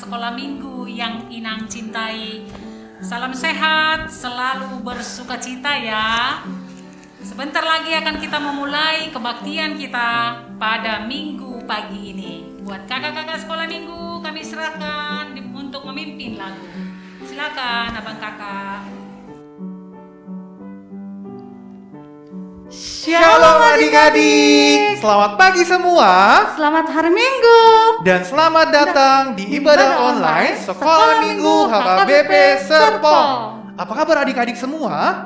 sekolah minggu yang Inang cintai. Salam sehat, selalu bersukacita ya. Sebentar lagi akan kita memulai kebaktian kita pada minggu pagi ini. Buat kakak-kakak sekolah minggu, kami serahkan untuk memimpin lagu. Silakan abang kakak. Shalom adik-adik, selamat pagi semua. Selamat hari Minggu. Dan selamat datang di ibadah online Sekolah Minggu HKBP Serpong. Apa kabar adik-adik semua?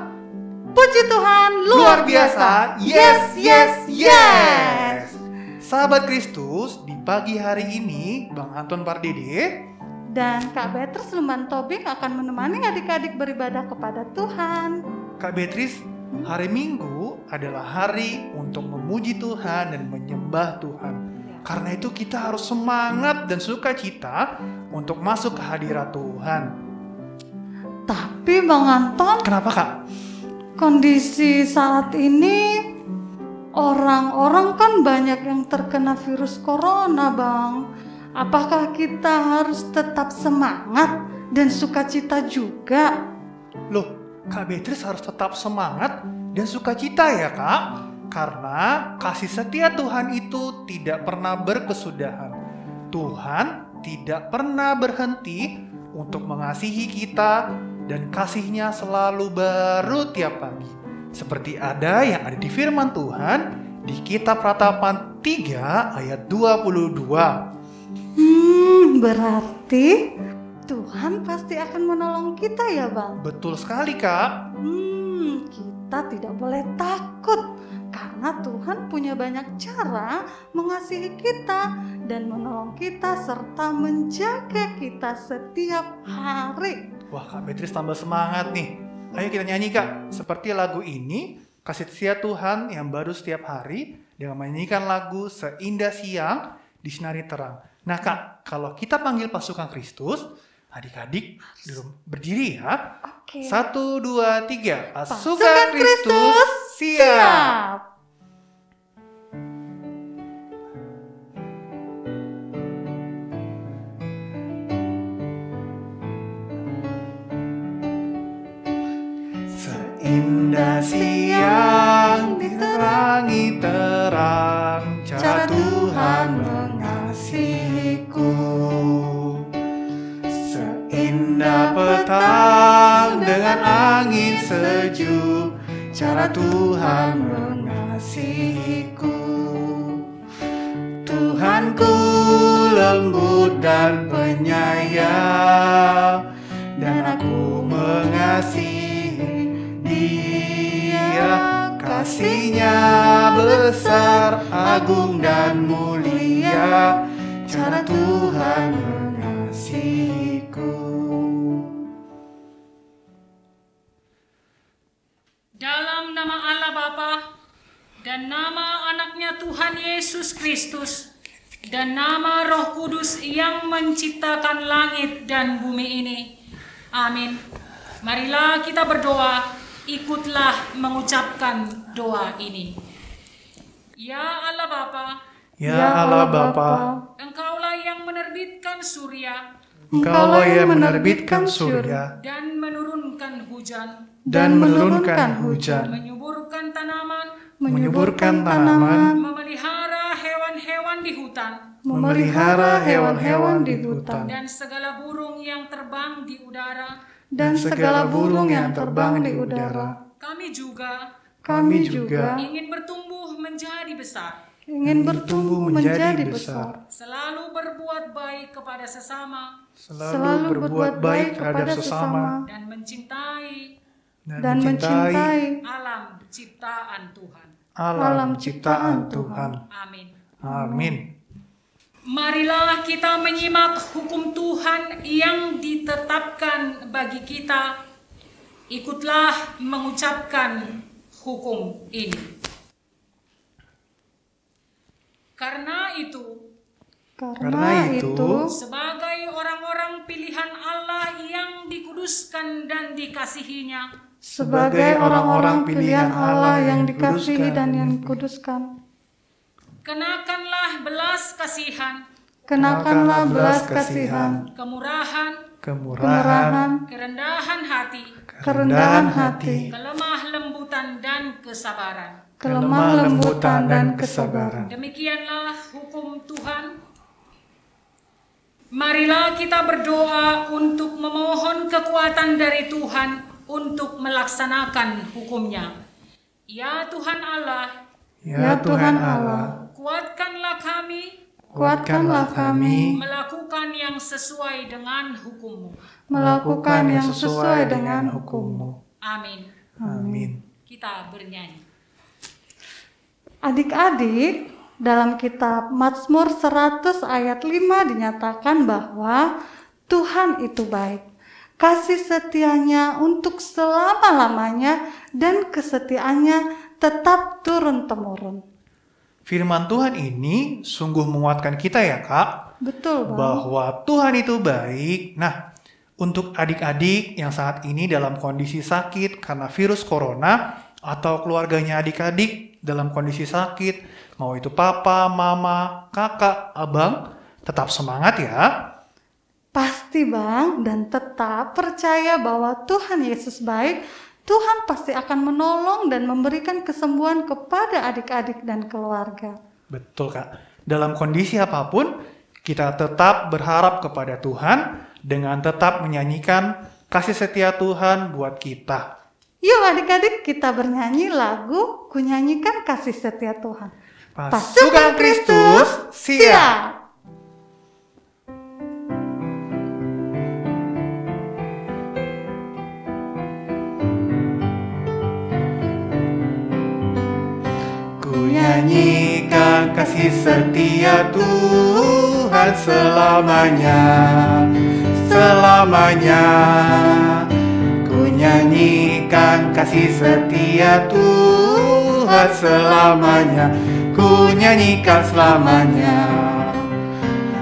Puji Tuhan, luar biasa. Yes, yes, yes. Sahabat Kristus, di pagi hari ini Bang Anton Pardede dan Kak Beatrice Lumban Tobing akan menemani adik-adik beribadah kepada Tuhan. Kak Beatrice, hari Minggu adalah hari untuk memuji Tuhan dan menyembah Tuhan. Karena itu kita harus semangat dan sukacita untuk masuk ke hadirat Tuhan. Tapi Bang Anton, Kenapa Kak? kondisi saat ini orang-orang kan banyak yang terkena virus corona, Bang. Apakah kita harus tetap semangat dan sukacita juga? Loh, Kak Beatrice harus tetap semangat dan sukacita ya Kak. Karena kasih setia Tuhan itu tidak pernah berkesudahan. Tuhan tidak pernah berhenti untuk mengasihi kita dan kasih-Nya selalu baru tiap pagi. Seperti ada yang ada di firman Tuhan di Kitab Ratapan 3 ayat 22. Berarti Tuhan pasti akan menolong kita ya Bang? Betul sekali Kak. Kita tidak boleh takut karena Tuhan punya banyak cara mengasihi kita dan menolong kita serta menjaga kita setiap hari. Wah Kak Beatrice tambah semangat nih. Ayo kita nyanyi Kak. Seperti lagu ini, kasih setia Tuhan yang baru setiap hari dengan menyanyikan lagu Seindah Siang Disinari Terang. Nah Kak, kalau kita panggil pasukan Kristus, adik-adik berdiri ya. Oke. 1, 2, 3. Pasukan Kristus siap. Seindah siang diterangi terang, cara Tuhan mengasihiku. Seindah petang dengan angin sejuk, cara Tuhan mengasihiku. Tuhanku lembut dan penyayang, dan aku mengasihi Dia. Kasih-Nya besar, agung dan mulia, cara Tuhan mengasihiku. Dalam nama Allah Bapa dan nama anaknya Tuhan Yesus Kristus dan nama Roh Kudus yang menciptakan langit dan bumi ini. Amin. Marilah kita berdoa, ikutlah mengucapkan doa ini. Ya Allah Bapa, Ya Allah Bapa, Engkaulah yang menerbitkan surya Engkaulah yang menerbitkan surya dan menurunkan hujan, menyuburkan tanaman, memelihara hewan-hewan di hutan, dan segala burung yang terbang di udara. Kami juga ingin bertumbuh menjadi besar, selalu berbuat baik kepada sesama, dan mencintai alam ciptaan Tuhan. Amin. Marilah kita menyimak hukum Tuhan yang ditetapkan bagi kita. Ikutlah mengucapkan hukum ini. Karena itu, sebagai orang-orang pilihan Allah yang dikuduskan dan dikasihi-Nya, dan yang dikuduskan, kenakanlah belas kasihan, Kenakanlah belas kasihan, kemurahan, kemurahan, kerendahan hati, kerendahan hati, kelemah lembutan dan kesabaran. kelemah lembutan dan kesabaran. Demikianlah hukum Tuhan. Marilah kita berdoa untuk memohon kekuatan dari Tuhan untuk melaksanakan hukumnya. Ya Tuhan Allah, Ya Tuhan Allah, kuatkanlah kami kuatkanlah kami melakukan yang sesuai dengan hukum-Mu. melakukan yang sesuai dengan hukum-Mu. Amin. Amin. Kita bernyanyi. Adik-adik, dalam kitab Mazmur 100 ayat 5 dinyatakan bahwa Tuhan itu baik. Kasih setianya untuk selama-lamanya dan kesetiaannya tetap turun-temurun. Firman Tuhan ini sungguh menguatkan kita ya Kak, Betul, Bang. bahwa Tuhan itu baik. Nah, untuk adik-adik yang saat ini dalam kondisi sakit karena virus corona, atau keluarganya adik-adik dalam kondisi sakit, mau itu papa, mama, kakak, abang, tetap semangat ya. Pasti, Bang, dan tetap percaya bahwa Tuhan Yesus baik. Tuhan pasti akan menolong dan memberikan kesembuhan kepada adik-adik dan keluarga. Betul Kak, dalam kondisi apapun, kita tetap berharap kepada Tuhan dengan tetap menyanyikan kasih setia Tuhan buat kita. Yuk adik-adik, kita bernyanyi lagu Ku Nyanyikan Kasih Setia Tuhan. Pasukan Kristus, siap! Ku nyanyikan kasih setia Tuhan selamanya, selamanya. Ku nyanyikan kasih setia Tuhan selamanya, ku nyanyikan selamanya.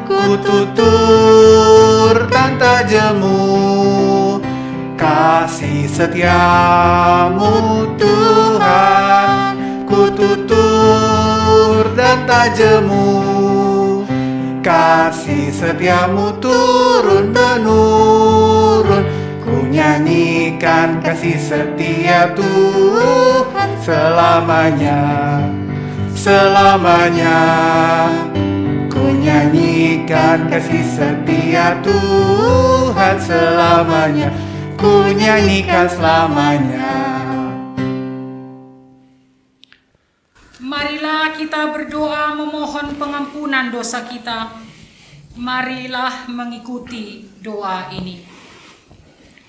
Ku tutur dan tak jemu kasih setiamu Tuhan. Ku tutur dan tak jemu kasih setiamu turun-menurun. Ku nyanyikan kasih setia Tuhan selamanya, selamanya. Ku nyanyikan kasih setia Tuhan selamanya, ku nyanyikan selamanya. Marilah kita berdoa memohon pengampunan dosa kita. Marilah mengikuti doa ini.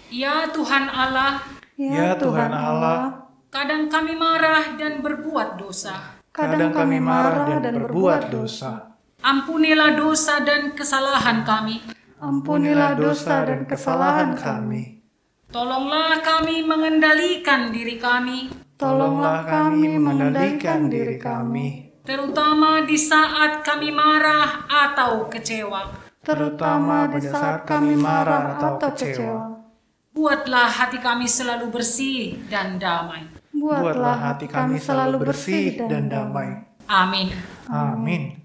Ya Tuhan Allah, Ya Tuhan Allah, kadang kami marah dan berbuat dosa. kadang kami marah dan berbuat dosa. Ampunilah dosa dan kesalahan kami. Ampunilah dosa dan kesalahan kami. Tolonglah kami mengendalikan diri kami, Tolonglah kami mengendalikan diri kami, terutama di saat kami marah atau kecewa. terutama di saat kami marah atau kecewa. Buatlah hati kami selalu bersih dan damai. Buatlah hati kami selalu bersih dan damai. Amin. Amin.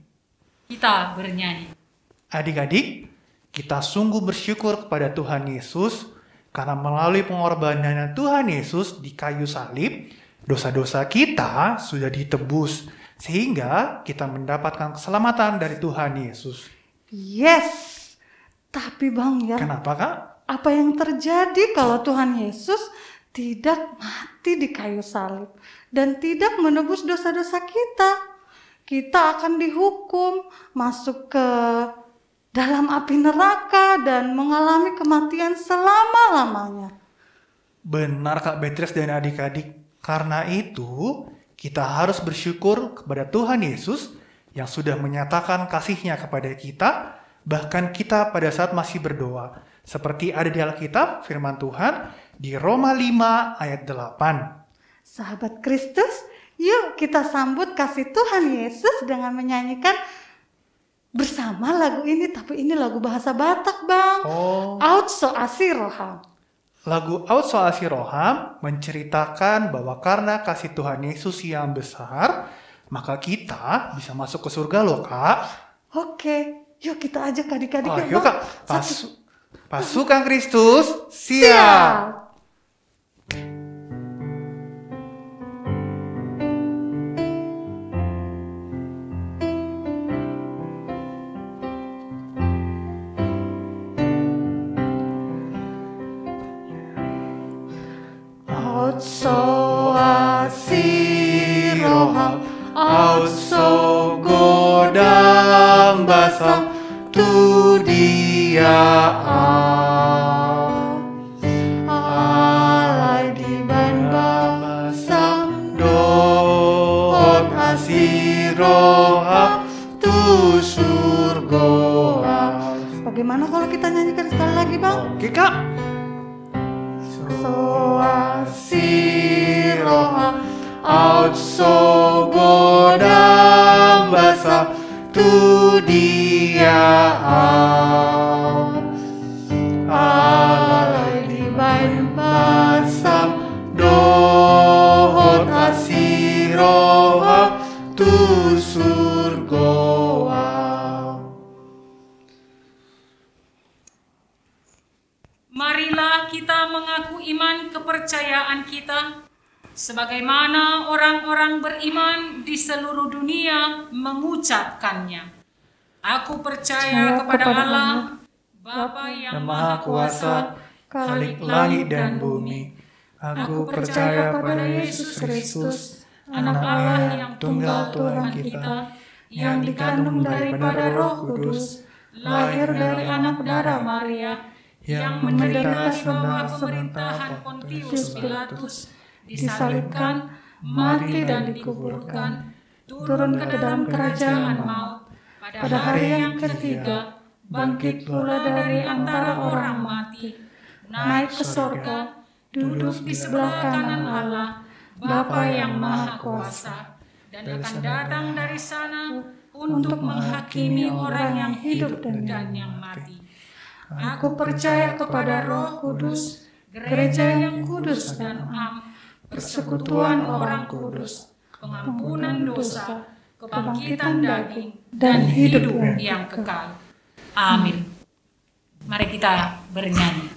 Kita bernyanyi. Adik-adik, kita sungguh bersyukur kepada Tuhan Yesus karena melalui pengorbanan Tuhan Yesus di kayu salib, dosa-dosa kita sudah ditebus sehingga kita mendapatkan keselamatan dari Tuhan Yesus. Yes, tapi Bang ya, Kenapa Kak? apa yang terjadi kalau Tuhan Yesus tidak mati di kayu salib dan tidak menebus dosa-dosa kita? Kita akan dihukum, masuk ke dalam api neraka dan mengalami kematian selama-lamanya. Benar Kak Beatrice dan adik-adik. Karena itu, kita harus bersyukur kepada Tuhan Yesus yang sudah menyatakan kasih-Nya kepada kita, bahkan kita pada saat masih berdoa. Seperti ada di Alkitab, firman Tuhan di Roma 5 ayat 8. Sahabat Kristus, yuk kita sambut kasih Tuhan Yesus dengan menyanyikan bersama lagu ini, tapi ini lagu bahasa Batak, Bang. Aut so asiroham. Lagu Aut so asiroham menceritakan bahwa karena kasih Tuhan Yesus yang besar, maka kita bisa masuk ke surga loh Kak. Oke, Yuk kita ajak adik-adik Oh, ya, yuk Bang. Kak, pasukan Kristus, siap. Aut so asiroha, aut so godam basam, tu dia alai di ban basam, doot asiroha, tu surgoa. Bagaimana kalau kita nyanyikan sekali lagi, Bang? Oke Kak. So asiroha, aut so godam basam, tu dia alai di ban basam, dohot asiroha, tu surgoa. Marilah kita mengaku iman kepercayaan kita, sebagaimana orang-orang beriman di seluruh dunia mengucapkannya. Aku percaya kepada Allah, Bapa yang Maha Kuasa, Khalik langit dan bumi. Aku percaya kepada Yesus Kristus, Anak Allah yang tunggal Tuhan kita, yang dikandung daripada Roh Kudus, lahir dari anak darah Maria, yang menderita di bawah pemerintahan Pontius Pilatus, disalibkan, mati dan dikuburkan, turun ke dalam kerajaan maut, pada hari yang ketiga, bangkit pula dari antara orang mati, naik ke sorga, duduk di sebelah kanan Allah, Bapa yang Maha Kuasa, dan akan datang dari sana untuk menghakimi orang yang hidup dan yang mati. Aku percaya kepada Roh Kudus, gereja yang kudus dan am, persekutuan orang kudus, pengampunan dosa, kebangkitan daging, dan hidup yang kekal. Amin. Mari kita bernyanyi.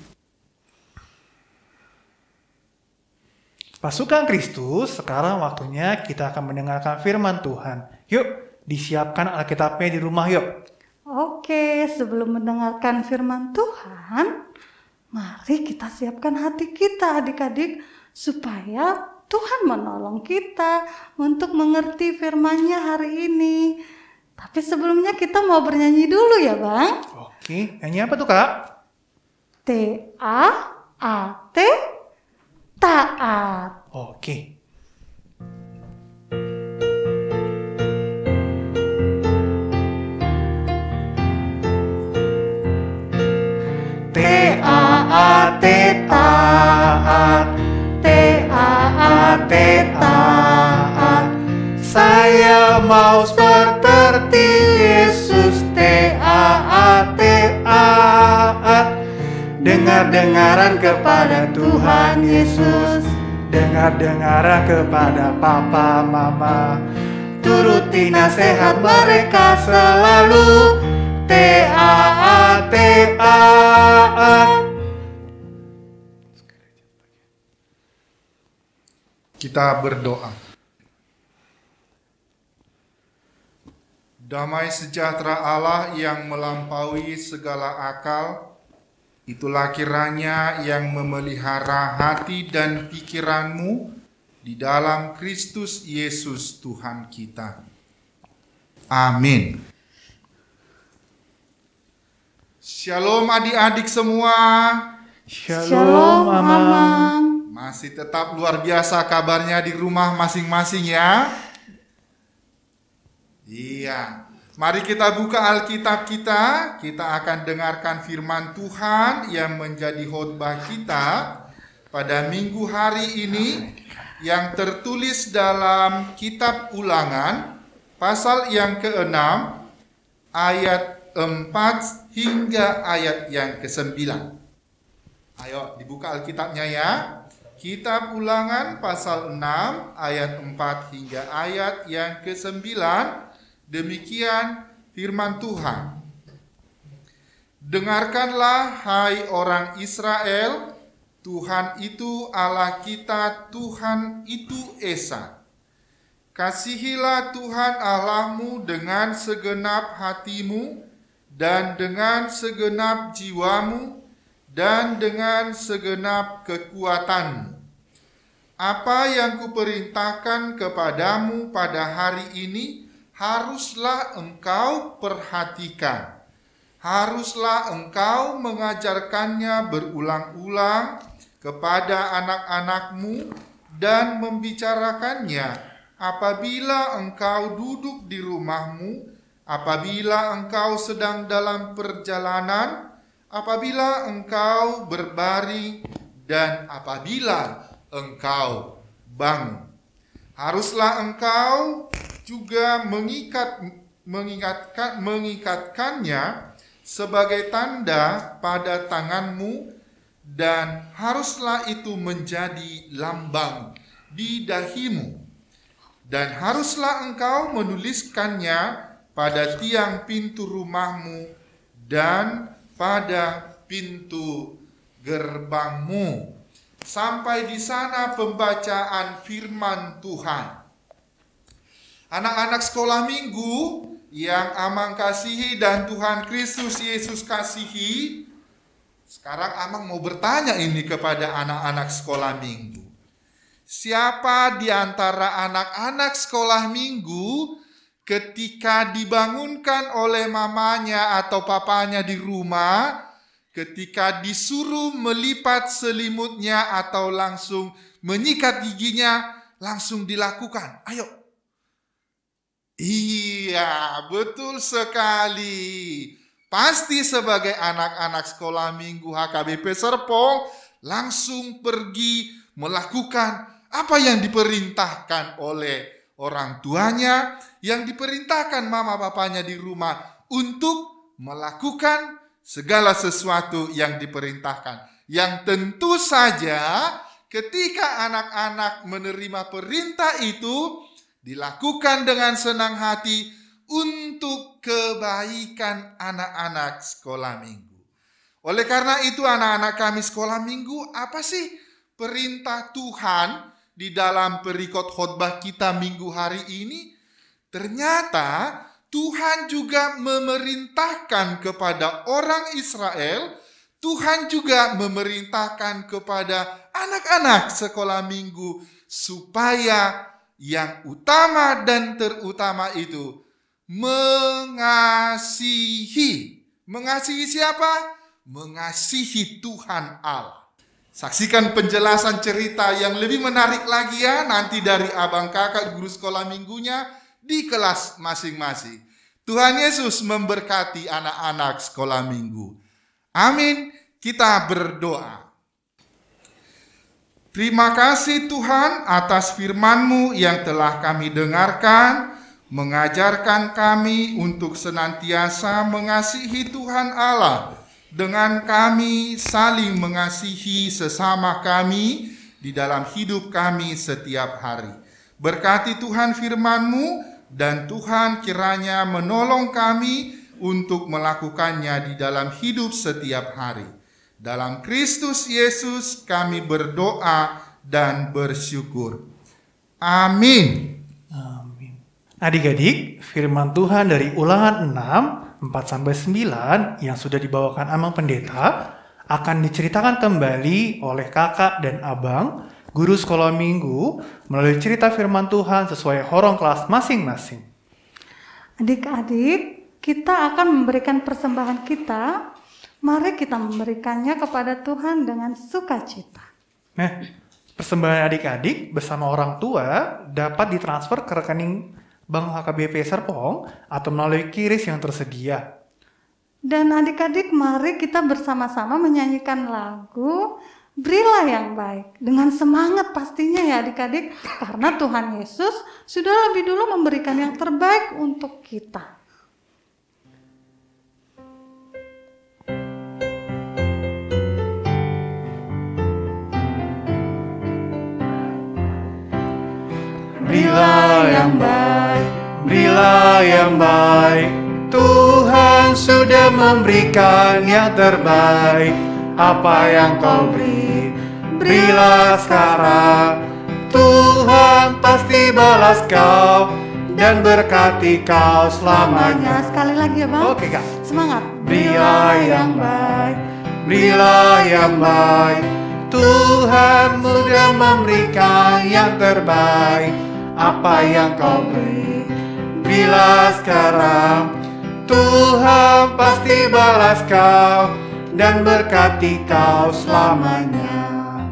Pasukan Kristus, sekarang waktunya kita akan mendengarkan firman Tuhan. Yuk, disiapkan Alkitabnya di rumah yuk. Oke, sebelum mendengarkan firman Tuhan, mari kita siapkan hati kita adik-adik supaya Tuhan menolong kita untuk mengerti firman-Nya hari ini. Tapi sebelumnya kita mau bernyanyi dulu ya Bang. Oke, nyanyi apa tuh Kak? T-A-A-T, taat. Oke. T-A-A-T, taat. T-A-A-T, taat. Saya mau seperti Yesus. T-A-A-T, taat. Dengar-dengaran kepada Tuhan Yesus. Dengar-dengaran kepada papa mama. Turuti nasihat mereka selalu. T-A-A-T, taat. Kita berdoa. Damai sejahtera Allah yang melampaui segala akal, itulah kiranya yang memelihara hati dan pikiranmu di dalam Kristus Yesus Tuhan kita. Amin. Shalom adik-adik semua. Shalom, Amang. Masih tetap luar biasa kabarnya di rumah masing-masing ya. Iya. Mari kita buka Alkitab kita. Kita akan dengarkan firman Tuhan yang menjadi khotbah kita pada minggu hari ini, yang tertulis dalam kitab Ulangan pasal yang ke-6 ayat 4 hingga ayat yang ke-9. Ayo dibuka Alkitabnya ya. Kitab Ulangan pasal 6 ayat 4 hingga ayat yang ke-9. Demikian firman Tuhan. Dengarkanlah, hai orang Israel, Tuhan itu Allah kita, Tuhan itu Esa. Kasihilah Tuhan Allahmu dengan segenap hatimu, dan dengan segenap jiwamu, dan dengan segenap kekuatanmu. Apa yang kuperintahkan kepadamu pada hari ini, haruslah engkau perhatikan. Haruslah engkau mengajarkannya berulang-ulang kepada anak-anakmu dan membicarakannya apabila engkau duduk di rumahmu, apabila engkau sedang dalam perjalanan, apabila engkau berbaring, dan apabila engkau bangun. Haruslah engkau juga mengikatkannya sebagai tanda pada tanganmu, dan haruslah itu menjadi lambang di dahimu. Dan haruslah engkau menuliskannya pada tiang pintu rumahmu dan pada pintu gerbangmu. Sampai di sana pembacaan firman Tuhan. Anak-anak sekolah minggu yang Amang kasihi dan Tuhan Kristus Yesus kasihi, sekarang Amang mau bertanya ini kepada anak-anak sekolah minggu. Siapa di antara anak-anak sekolah minggu ketika dibangunkan oleh mamanya atau papanya di rumah, ketika disuruh melipat selimutnya atau langsung menyikat giginya, langsung dilakukan? Ayo. Iya, betul sekali. Pasti sebagai anak-anak sekolah minggu HKBP Serpong langsung pergi melakukan apa yang diperintahkan oleh orang tuanya, yang diperintahkan mama papanya di rumah untuk melakukan segala sesuatu yang diperintahkan. Yang tentu saja ketika anak-anak menerima perintah itu, dilakukan dengan senang hati untuk kebaikan anak-anak sekolah minggu. Oleh karena itu anak-anak kami sekolah minggu, apa sih perintah Tuhan di dalam perikop khotbah kita minggu hari ini? Ternyata Tuhan juga memerintahkan kepada orang Israel, Tuhan juga memerintahkan kepada anak-anak sekolah minggu supaya yang utama dan terutama itu mengasihi. Mengasihi siapa? Mengasihi Tuhan Allah. Saksikan penjelasan cerita yang lebih menarik lagi ya, nanti dari abang kakak guru sekolah minggunya di kelas masing-masing. Tuhan Yesus memberkati anak-anak sekolah minggu. Amin. Kita berdoa. Terima kasih Tuhan atas firman-Mu yang telah kami dengarkan, mengajarkan kami untuk senantiasa mengasihi Tuhan Allah, dengan kami saling mengasihi sesama kami di dalam hidup kami setiap hari. Berkati Tuhan firman-Mu, dan Tuhan kiranya menolong kami untuk melakukannya di dalam hidup setiap hari. Dalam Kristus Yesus kami berdoa dan bersyukur. Amin. Amin. Adik-adik, firman Tuhan dari Ulangan 6, 4-9 yang sudah dibawakan Amang Pendeta akan diceritakan kembali oleh kakak dan abang, guru sekolah minggu, melalui cerita firman Tuhan sesuai horong kelas masing-masing. Adik-adik, kita akan memberikan persembahan kita. Mari kita memberikannya kepada Tuhan dengan sukacita. Nah, persembahan adik-adik bersama orang tua dapat ditransfer ke rekening Bank HKBP Serpong atau melalui QRIS yang tersedia. Dan adik-adik, mari kita bersama-sama menyanyikan lagu Berilah yang Baik. Dengan semangat pastinya ya adik-adik, karena Tuhan Yesus sudah lebih dulu memberikan yang terbaik untuk kita. Berilah yang baik, berilah yang baik, Tuhan Tuhan sudah memberikan yang terbaik. Apa yang kau beri, berilah sekarang. Tuhan pasti balas kau dan berkati kau selamanya. Sekali lagi ya Bang. Oke Kak. Semangat. Berilah yang baik, berilah yang baik. Tuhan sudah memberikan yang terbaik. Apa yang kau beri, berilah sekarang. Tuhan pasti balas kau dan berkati kau selamanya.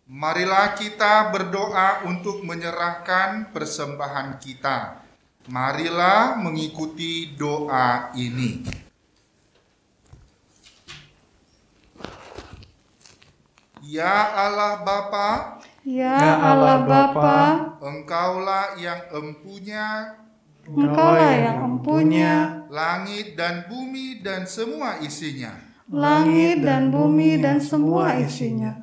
Marilah kita berdoa untuk menyerahkan persembahan kita. Marilah mengikuti doa ini. Ya Allah Bapa, Ya Allah Bapa, Engkaulah yang empunya Engkaulah yang empunya langit dan bumi dan semua isinya. langit dan bumi dan semua isinya.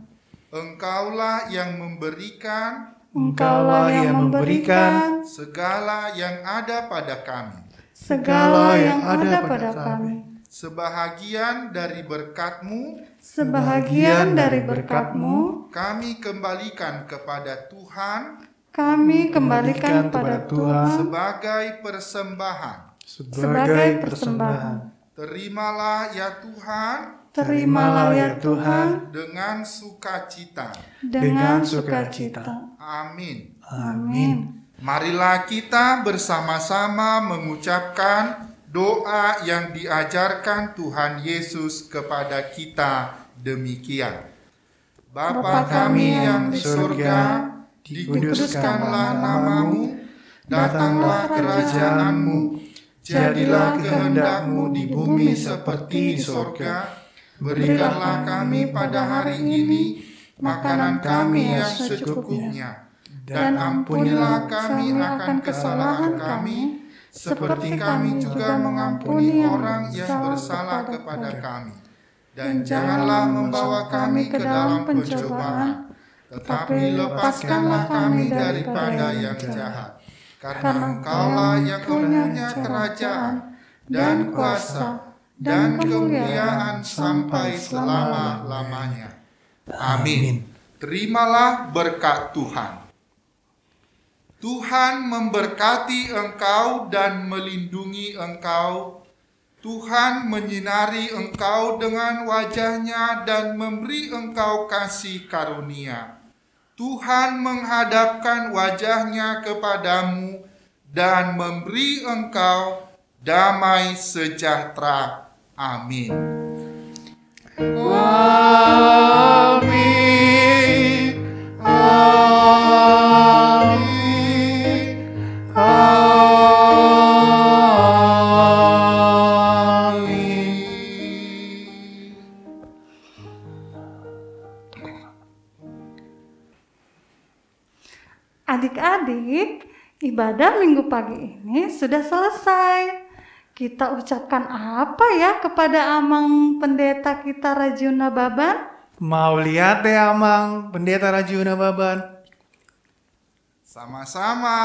Engkaulah yang memberikan Engkaulah yang memberikan segala yang ada pada kami. segala yang ada pada kami. Sebahagian dari berkat-Mu, Sebahagian dari berkat-Mu, kami kembalikan kepada Tuhan kami kembalikan pada Tuhan sebagai persembahan. sebagai persembahan. Terimalah ya Tuhan Terimalah ya Tuhan dengan sukacita. dengan sukacita. Amin. Amin. Marilah kita bersama-sama mengucapkan doa yang diajarkan Tuhan Yesus kepada kita demikian. Bapa kami yang di surga, dikuduskanlah nama-Mu, datanglah kerajaan-Mu, jadilah kehendak-Mu di bumi seperti di surga. Berikanlah kami pada hari ini makanan kami yang secukupnya, dan ampunilah kami akan kesalahan kami, seperti kami juga mengampuni orang yang bersalah kepada kami. Dan janganlah membawa kami ke dalam pencobaan, tetapi lepaskanlah kami daripada yang jahat. Karena Engkaulah yang punya kerajaan dan kuasa dan kemuliaan sampai selama-lamanya. Amin. Terimalah berkat Tuhan. Tuhan memberkati engkau dan melindungi engkau. Tuhan menyinari engkau dengan wajah-Nya dan memberi engkau kasih karunia. Tuhan menghadapkan wajah-Nya kepadamu dan memberi engkau damai sejahtera. Amin. Amin. Amin. Amin. Adik-adik, ibadah minggu pagi ini sudah selesai. Kita ucapkan apa ya kepada Amang Pendeta kita Rajuna Baban? Mau lihat ya Amang Pendeta Rajuna Baban? Sama-sama.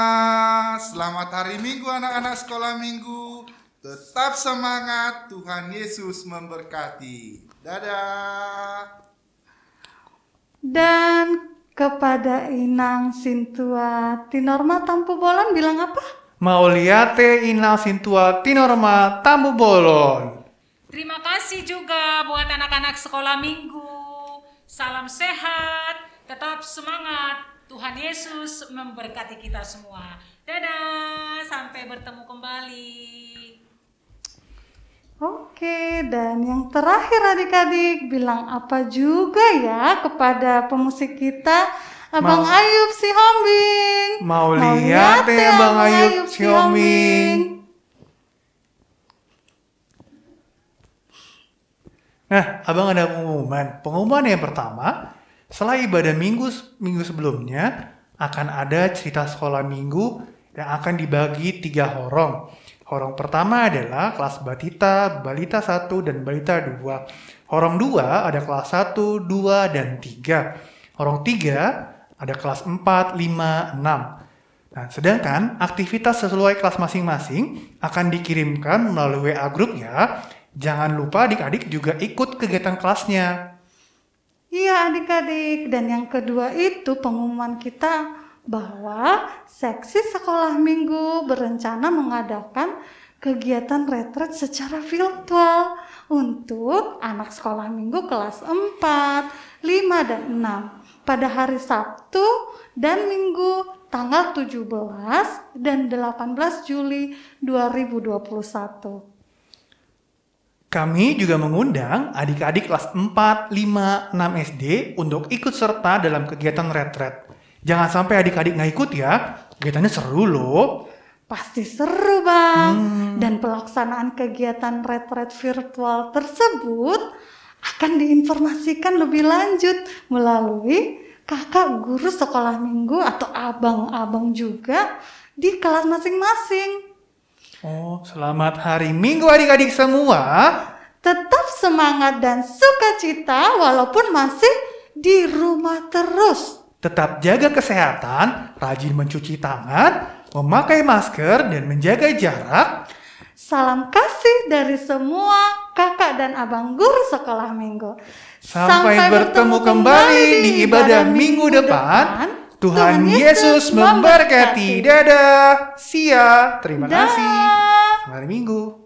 Selamat hari Minggu anak-anak sekolah minggu. Tetap semangat, Tuhan Yesus memberkati. Dadah. Dan kepada Inang Sintua Tinorma Tampu Bolon bilang apa? Mau lihat Inang Sintua Tinorma Tambu Bolon. Terima kasih juga buat anak-anak sekolah minggu. Salam sehat, tetap semangat. Tuhan Yesus memberkati kita semua. Dadah, sampai bertemu kembali. Oke, dan yang terakhir adik-adik bilang apa juga ya kepada pemusik kita Abang Ayub si Hombing. Mau lihat ya Abang Ayub si Hombing. Nah, Abang ada pengumuman. Pengumuman yang pertama, setelah ibadah minggu sebelumnya akan ada cerita sekolah minggu yang akan dibagi 3 horong. Horong pertama adalah kelas balita 1 dan balita 2. Horong 2 ada kelas 1, 2, dan 3. Horong 3 ada kelas 4, 5, 6. Nah, sedangkan aktivitas sesuai kelas masing-masing akan dikirimkan melalui WA group ya. Jangan lupa adik-adik juga ikut kegiatan kelasnya. Iya adik-adik, dan yang kedua itu pengumuman kita bahwa seksi sekolah minggu berencana mengadakan kegiatan retret secara virtual untuk anak sekolah minggu kelas 4, 5, dan 6 pada hari Sabtu dan Minggu tanggal 17 dan 18 Juli 2021. Kami juga mengundang adik-adik kelas 4, 5, 6 SD untuk ikut serta dalam kegiatan retret. Jangan sampai adik-adik nggak ikut ya, kegiatannya seru loh. Pasti seru Bang. Dan pelaksanaan kegiatan retret virtual tersebut akan diinformasikan lebih lanjut melalui kakak guru sekolah minggu atau abang-abang juga di kelas masing-masing. Oh, selamat hari Minggu adik-adik semua. Tetap semangat dan sukacita walaupun masih di rumah terus. Tetap jaga kesehatan, rajin mencuci tangan, memakai masker, dan menjaga jarak. Salam kasih dari semua kakak dan abang guru sekolah minggu. Sampai bertemu kembali di ibadah minggu depan. Tuhan Yesus memberkati. Dadah. Sia. Terima kasih. Selamat hari Minggu.